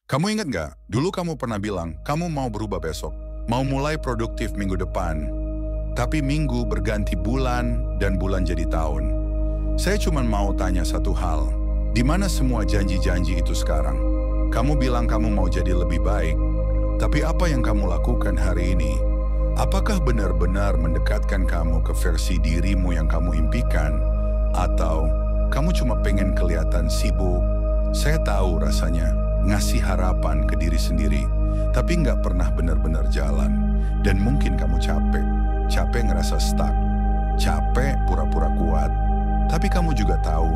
Kamu ingat nggak? Dulu kamu pernah bilang, kamu mau berubah besok. Mau mulai produktif minggu depan. Tapi minggu berganti bulan dan bulan jadi tahun. Saya cuma mau tanya satu hal. Di mana semua janji-janji itu sekarang? Kamu bilang kamu mau jadi lebih baik. Tapi apa yang kamu lakukan hari ini? Apakah benar-benar mendekatkan kamu ke versi dirimu yang kamu impikan? Atau kamu cuma pengen kelihatan sibuk? Saya tahu rasanya. Ngasih harapan ke diri sendiri, tapi nggak pernah benar-benar jalan. Dan mungkin kamu capek ngerasa stuck, capek pura-pura kuat. Tapi kamu juga tahu,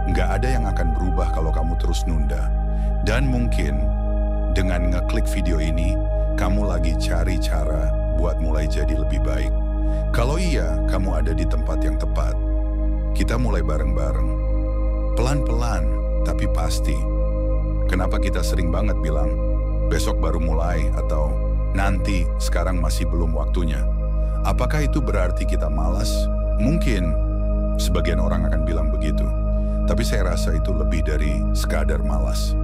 nggak ada yang akan berubah kalau kamu terus nunda. Dan mungkin dengan ngeklik video ini, kamu lagi cari cara buat mulai jadi lebih baik. Kalau iya, kamu ada di tempat yang tepat. Kita mulai bareng-bareng, pelan-pelan tapi pasti. Kenapa kita sering banget bilang, besok baru mulai atau nanti, sekarang masih belum waktunya? Apakah itu berarti kita malas? Mungkin sebagian orang akan bilang begitu. Tapi saya rasa itu lebih dari sekadar malas.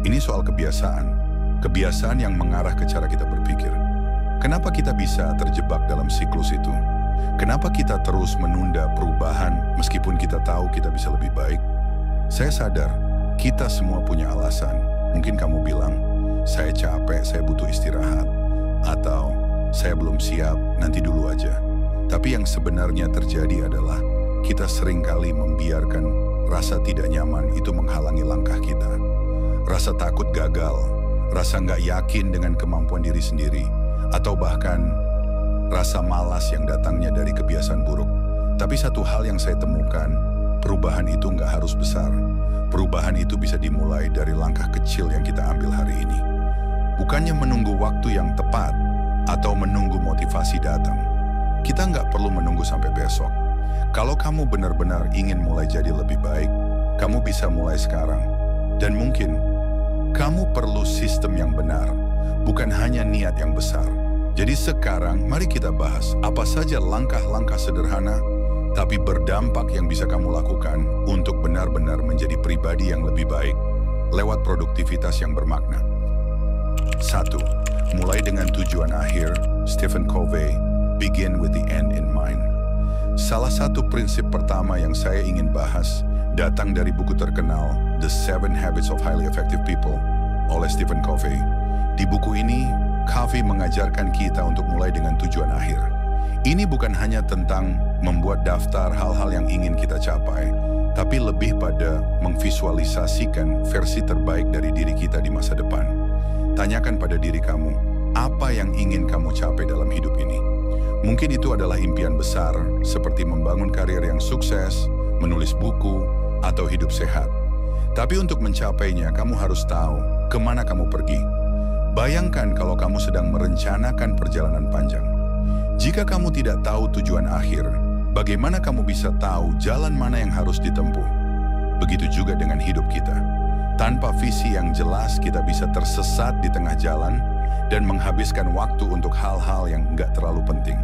Ini soal kebiasaan. Kebiasaan yang mengarah ke cara kita berpikir. Kenapa kita bisa terjebak dalam siklus itu? Kenapa kita terus menunda perubahan meskipun kita tahu kita bisa lebih baik? Saya sadar, kita semua punya alasan. Mungkin kamu bilang, saya capek, saya butuh istirahat. Atau, saya belum siap, nanti dulu aja. Tapi yang sebenarnya terjadi adalah, kita seringkali membiarkan rasa tidak nyaman itu menghalangi langkah kita. Rasa takut gagal, rasa nggak yakin dengan kemampuan diri sendiri. Atau bahkan, rasa malas yang datangnya dari kebiasaan buruk. Tapi satu hal yang saya temukan, perubahan itu nggak harus besar. Perubahan itu bisa dimulai dari langkah kecil yang kita ambil hari ini. Bukannya menunggu waktu yang tepat atau menunggu motivasi datang. Kita nggak perlu menunggu sampai besok. Kalau kamu benar-benar ingin mulai jadi lebih baik, kamu bisa mulai sekarang. Dan mungkin kamu perlu sistem yang benar, bukan hanya niat yang besar. Jadi sekarang mari kita bahas apa saja langkah-langkah sederhana tapi berdampak yang bisa kamu lakukan untuk benar-benar menjadi pribadi yang lebih baik lewat produktivitas yang bermakna. 1. Mulai dengan tujuan akhir. Stephen Covey, begin with the end in mind. Salah satu prinsip pertama yang saya ingin bahas datang dari buku terkenal The 7 Habits of Highly Effective People oleh Stephen Covey. Di buku ini, Covey mengajarkan kita untuk mulai dengan tujuan akhir. Ini bukan hanya tentang membuat daftar hal-hal yang ingin kita capai, tapi lebih pada memvisualisasikan versi terbaik dari diri kita di masa depan. Tanyakan pada diri kamu, apa yang ingin kamu capai dalam hidup ini? Mungkin itu adalah impian besar, seperti membangun karir yang sukses, menulis buku, atau hidup sehat. Tapi untuk mencapainya, kamu harus tahu kemana kamu pergi. Bayangkan kalau kamu sedang merencanakan perjalanan panjang. Jika kamu tidak tahu tujuan akhir, bagaimana kamu bisa tahu jalan mana yang harus ditempuh? Begitu juga dengan hidup kita. Tanpa visi yang jelas, kita bisa tersesat di tengah jalan dan menghabiskan waktu untuk hal-hal yang nggak terlalu penting.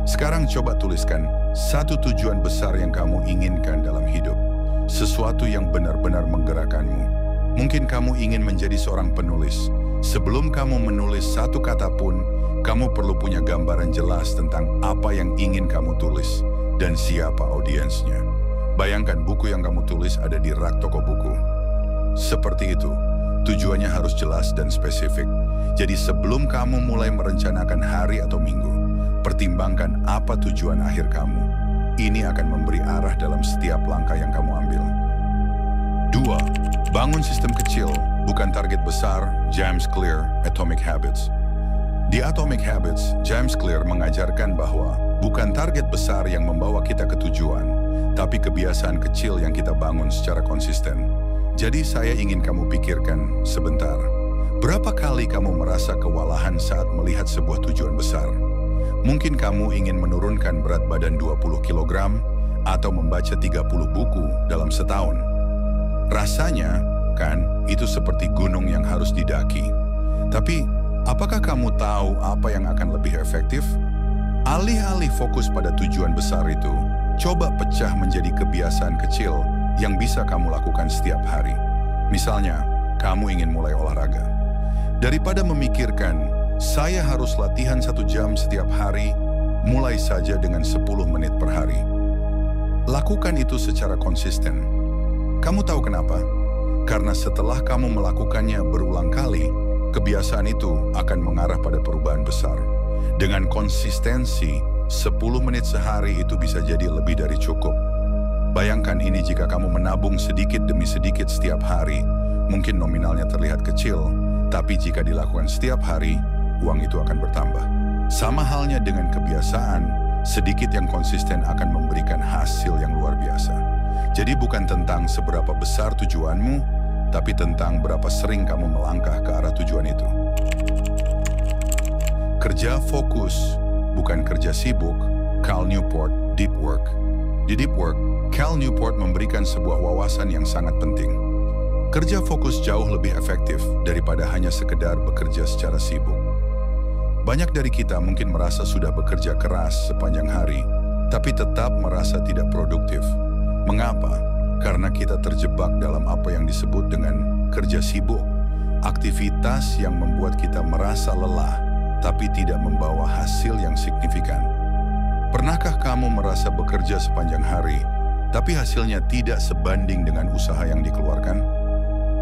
Sekarang coba tuliskan satu tujuan besar yang kamu inginkan dalam hidup. Sesuatu yang benar-benar menggerakkanmu. Mungkin kamu ingin menjadi seorang penulis. Sebelum kamu menulis satu kata pun, kamu perlu punya gambaran jelas tentang apa yang ingin kamu tulis dan siapa audiensnya. Bayangkan buku yang kamu tulis ada di rak toko buku. Seperti itu, tujuannya harus jelas dan spesifik. Jadi sebelum kamu mulai merencanakan hari atau minggu, pertimbangkan apa tujuan akhir kamu. Ini akan memberi arah dalam setiap langkah yang kamu ambil. 2. Bangun sistem kecil, bukan target besar. James Clear, Atomic Habits. Di Atomic Habits, James Clear mengajarkan bahwa bukan target besar yang membawa kita ke tujuan, tapi kebiasaan kecil yang kita bangun secara konsisten. Jadi saya ingin kamu pikirkan sebentar. Berapa kali kamu merasa kewalahan saat melihat sebuah tujuan besar? Mungkin kamu ingin menurunkan berat badan 20 kg atau membaca 30 buku dalam setahun. Rasanya, kan, itu seperti gunung yang harus didaki. Tapi, apakah kamu tahu apa yang akan lebih efektif? Alih-alih fokus pada tujuan besar itu, coba pecah menjadi kebiasaan kecil yang bisa kamu lakukan setiap hari. Misalnya, kamu ingin mulai olahraga. Daripada memikirkan, saya harus latihan 1 jam setiap hari, mulai saja dengan 10 menit per hari. Lakukan itu secara konsisten. Kamu tahu kenapa? Karena setelah kamu melakukannya berulang kali, kebiasaan itu akan mengarah pada perubahan besar. Dengan konsistensi, 10 menit sehari itu bisa jadi lebih dari cukup. Bayangkan ini jika kamu menabung sedikit demi sedikit setiap hari, mungkin nominalnya terlihat kecil, tapi jika dilakukan setiap hari, uang itu akan bertambah. Sama halnya dengan kebiasaan, sedikit yang konsisten akan memberikan hasil yang luar biasa. Jadi bukan tentang seberapa besar tujuanmu, tapi tentang berapa sering kamu melangkah ke arah tujuan itu. Kerja fokus, bukan kerja sibuk. Cal Newport, Deep Work. Di Deep Work, Cal Newport memberikan sebuah wawasan yang sangat penting. Kerja fokus jauh lebih efektif daripada hanya sekedar bekerja secara sibuk. Banyak dari kita mungkin merasa sudah bekerja keras sepanjang hari, tapi tetap merasa tidak produktif. Mengapa? Karena kita terjebak dalam apa yang disebut dengan kerja sibuk. Aktivitas yang membuat kita merasa lelah, tapi tidak membawa hasil yang signifikan. Pernahkah kamu merasa bekerja sepanjang hari, tapi hasilnya tidak sebanding dengan usaha yang dikeluarkan?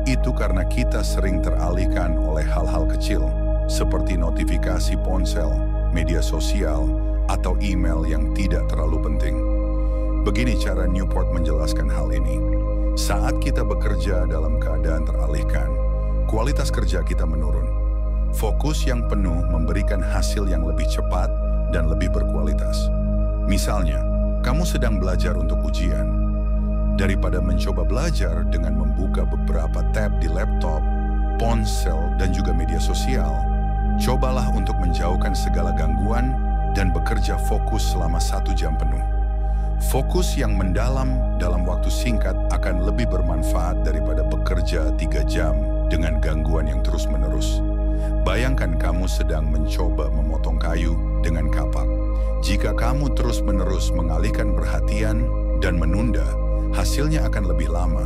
Itu karena kita sering teralihkan oleh hal-hal kecil, seperti notifikasi ponsel, media sosial, atau email yang tidak terlalu penting. Begini cara Newport menjelaskan hal ini. Saat kita bekerja dalam keadaan teralihkan, kualitas kerja kita menurun. Fokus yang penuh memberikan hasil yang lebih cepat dan lebih berkualitas. Misalnya, kamu sedang belajar untuk ujian. Daripada mencoba belajar dengan membuka beberapa tab di laptop, ponsel, dan juga media sosial, cobalah untuk menjauhkan segala gangguan dan bekerja fokus selama 1 jam penuh. Fokus yang mendalam dalam waktu singkat akan lebih bermanfaat daripada bekerja 3 jam dengan gangguan yang terus-menerus. Bayangkan kamu sedang mencoba memotong kayu dengan kapak. Jika kamu terus-menerus mengalihkan perhatian dan menunda, hasilnya akan lebih lama.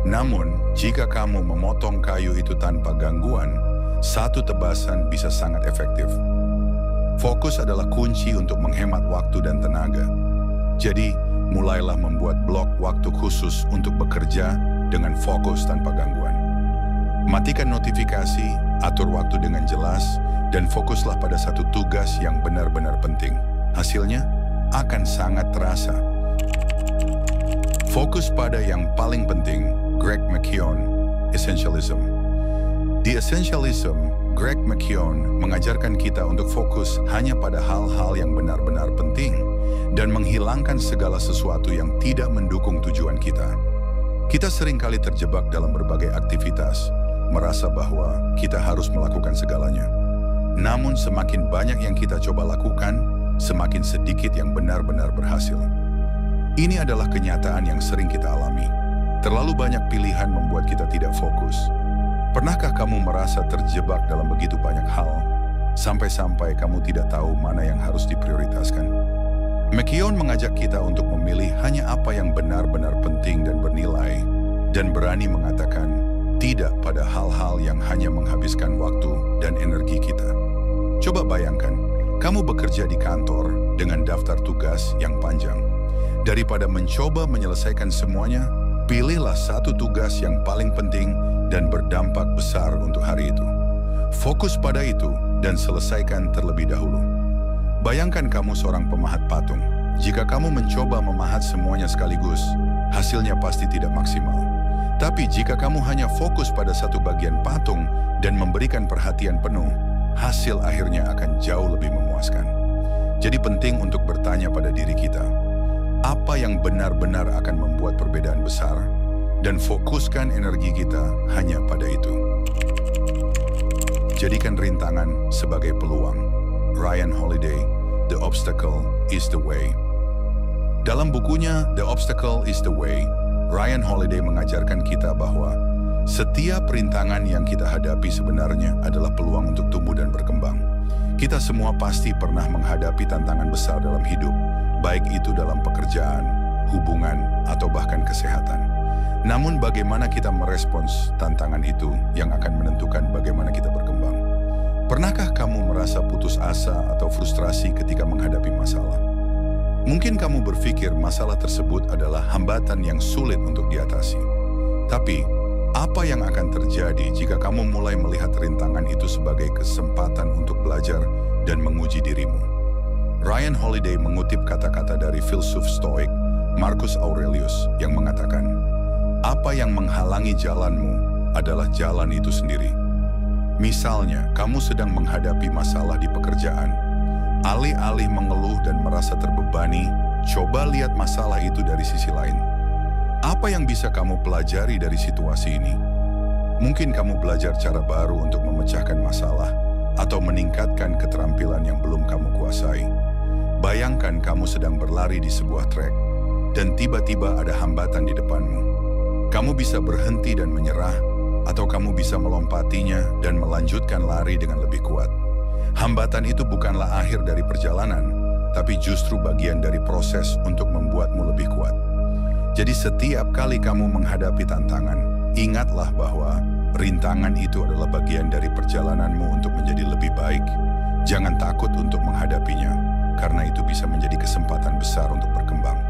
Namun, jika kamu memotong kayu itu tanpa gangguan, 1 tebasan bisa sangat efektif. Fokus adalah kunci untuk menghemat waktu dan tenaga. Jadi, mulailah membuat blok waktu khusus untuk bekerja dengan fokus tanpa gangguan. Matikan notifikasi, atur waktu dengan jelas, dan fokuslah pada satu tugas yang benar-benar penting. Hasilnya akan sangat terasa. Fokus pada yang paling penting. Greg McKeown, Essentialism. Di Essentialism, Greg McKeown mengajarkan kita untuk fokus hanya pada hal-hal yang benar-benar penting dan menghilangkan segala sesuatu yang tidak mendukung tujuan kita. Kita seringkali terjebak dalam berbagai aktivitas, merasa bahwa kita harus melakukan segalanya. Namun semakin banyak yang kita coba lakukan, semakin sedikit yang benar-benar berhasil. Ini adalah kenyataan yang sering kita alami. Terlalu banyak pilihan membuat kita tidak fokus. Pernahkah kamu merasa terjebak dalam begitu banyak hal, sampai-sampai kamu tidak tahu mana yang harus diprioritaskan? McKeown mengajak kita untuk memilih hanya apa yang benar-benar penting dan bernilai, dan berani mengatakan tidak pada hal-hal yang hanya menghabiskan waktu dan energi kita. Coba bayangkan, kamu bekerja di kantor dengan daftar tugas yang panjang. Daripada mencoba menyelesaikan semuanya, pilihlah satu tugas yang paling penting dan berdampak besar untuk hari itu. Fokus pada itu dan selesaikan terlebih dahulu. Bayangkan kamu seorang pemahat patung. Jika kamu mencoba memahat semuanya sekaligus, hasilnya pasti tidak maksimal. Tapi jika kamu hanya fokus pada satu bagian patung dan memberikan perhatian penuh, hasil akhirnya akan jauh lebih memuaskan. Jadi penting untuk bertanya pada diri kita, apa yang benar-benar akan membuat perbedaan besar, dan fokuskan energi kita hanya pada itu. Jadikan rintangan sebagai peluang. Ryan Holiday, The Obstacle is the Way. Dalam bukunya The Obstacle is the Way, Ryan Holiday mengajarkan kita bahwa setiap rintangan yang kita hadapi sebenarnya adalah peluang untuk tumbuh dan berkembang. Kita semua pasti pernah menghadapi tantangan besar dalam hidup, baik itu dalam pekerjaan, hubungan, atau bahkan kesehatan. Namun bagaimana kita merespons tantangan itu yang akan menentukan bagaimana kita berkembang. Pernahkah kamu merasa putus asa atau frustrasi ketika menghadapi masalah? Mungkin kamu berpikir masalah tersebut adalah hambatan yang sulit untuk diatasi. Tapi, apa yang akan terjadi jika kamu mulai melihat rintangan itu sebagai kesempatan untuk belajar dan menguji dirimu? Ryan Holiday mengutip kata-kata dari filsuf Stoik, Marcus Aurelius, yang mengatakan, "Apa yang menghalangi jalanmu adalah jalan itu sendiri." Misalnya, kamu sedang menghadapi masalah di pekerjaan. Alih-alih mengeluh dan merasa terbebani, coba lihat masalah itu dari sisi lain. Apa yang bisa kamu pelajari dari situasi ini? Mungkin kamu belajar cara baru untuk memecahkan masalah atau meningkatkan keterampilan yang belum kamu kuasai. Bayangkan kamu sedang berlari di sebuah trek dan tiba-tiba ada hambatan di depanmu. Kamu bisa berhenti dan menyerah, atau kamu bisa melompatinya dan melanjutkan lari dengan lebih kuat. Hambatan itu bukanlah akhir dari perjalanan, tapi justru bagian dari proses untuk membuatmu lebih kuat. Jadi setiap kali kamu menghadapi tantangan, ingatlah bahwa rintangan itu adalah bagian dari perjalananmu untuk menjadi lebih baik. Jangan takut untuk menghadapinya, karena itu bisa menjadi kesempatan besar untuk berkembang.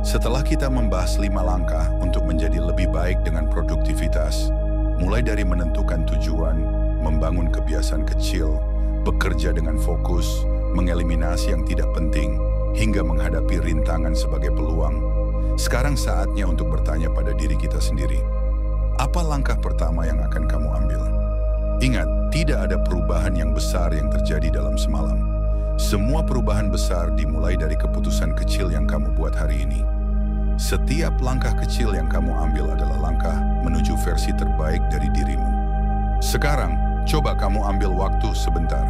Setelah kita membahas 5 langkah untuk menjadi lebih baik dengan produktivitas, mulai dari menentukan tujuan, membangun kebiasaan kecil, bekerja dengan fokus, mengeliminasi yang tidak penting, hingga menghadapi rintangan sebagai peluang. Sekarang saatnya untuk bertanya pada diri kita sendiri. Apa langkah pertama yang akan kamu ambil? Ingat, tidak ada perubahan yang besar yang terjadi dalam semalam. Semua perubahan besar dimulai dari keputusan kecil yang kamu buat hari ini. Setiap langkah kecil yang kamu ambil adalah langkah menuju versi terbaik dari dirimu. Sekarang, coba kamu ambil waktu sebentar.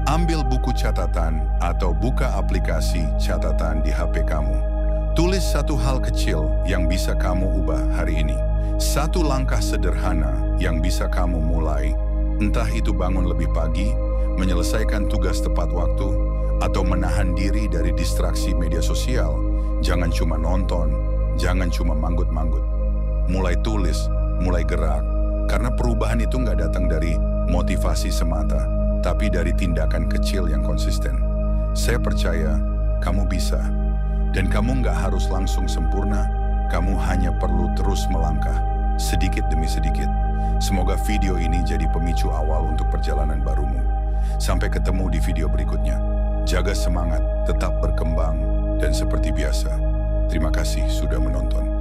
Ambil buku catatan atau buka aplikasi catatan di HP kamu. Tulis satu hal kecil yang bisa kamu ubah hari ini. Satu langkah sederhana yang bisa kamu mulai. Entah itu bangun lebih pagi, menyelesaikan tugas tepat waktu, atau menahan diri dari distraksi media sosial. Jangan cuma nonton, jangan cuma manggut-manggut. Mulai tulis, mulai gerak. Karena perubahan itu nggak datang dari motivasi semata, tapi dari tindakan kecil yang konsisten. Saya percaya kamu bisa. Dan kamu nggak harus langsung sempurna, kamu hanya perlu terus melangkah, sedikit demi sedikit. Semoga video ini jadi pemicu awal untuk perjalanan barumu. Sampai ketemu di video berikutnya. Jaga semangat, tetap berkembang, dan seperti biasa, terima kasih sudah menonton.